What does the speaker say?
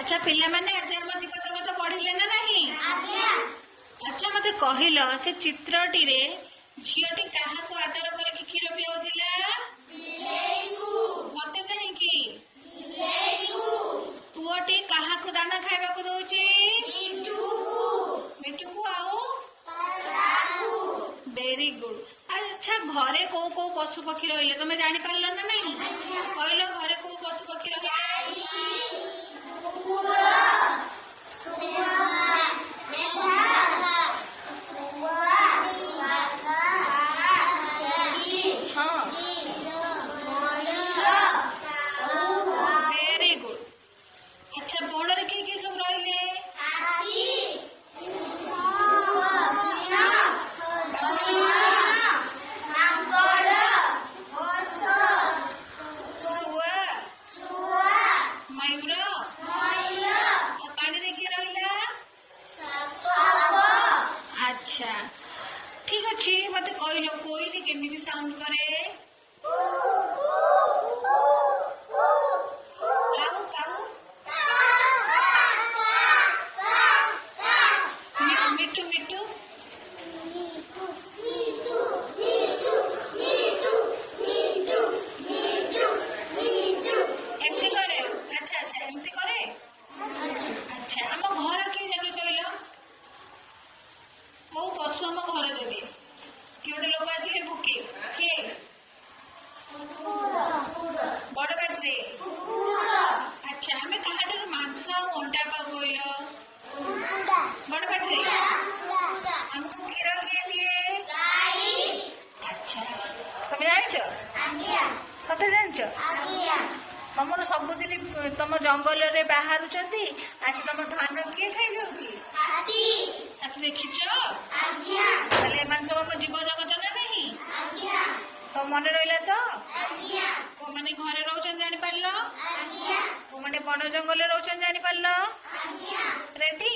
अच्छा पिला माने आज हम चिकन कथा पढ़िले ना नहीं। अच्छा मते कहिल से चित्रटी रे झियोटी काहाको आदर करके क्षीर पिउथिला मते चाहि कि पुओटी काहाको दाना खाइबा को दउची मिठू को आउ वेरी गुड। अच्छा घरे को पशु पक्षी रहिले तमे जानि पारलो ना नहीं कहलो घरे को पशु पक्षी रहिले वेरी गुड। अच्छा बण रे किए सब रहिले शुआ मयूर पानी रे किए रहिला अच्छा ठीक अच्छे मत कहल कोईली केमिति साउंड करे काऊ काऊ मिठू मिठू एमती करे अच्छा अच्छा एमती करे अच्छा आम घर किए जगह कहल को पशु आम घर जगह किए गोटे लोक आसिले भुके किए बड़ बाटे अच्छा आम क्या मांस अंडा पाऊ कहल बड़ बाटे हमको क्षीर किए दिए अच्छा तुम जान सत जान तमर सबुदिन तुम जंगल रे बाहर आज तुम धान किए खाई जाऊँगी देखीच सब जीव जगत ना नहीं सब मन रहा तो को मैंने घरे रोचन जानी पारल को मैंने वन जंगल रोचन जानी पारल रेडी।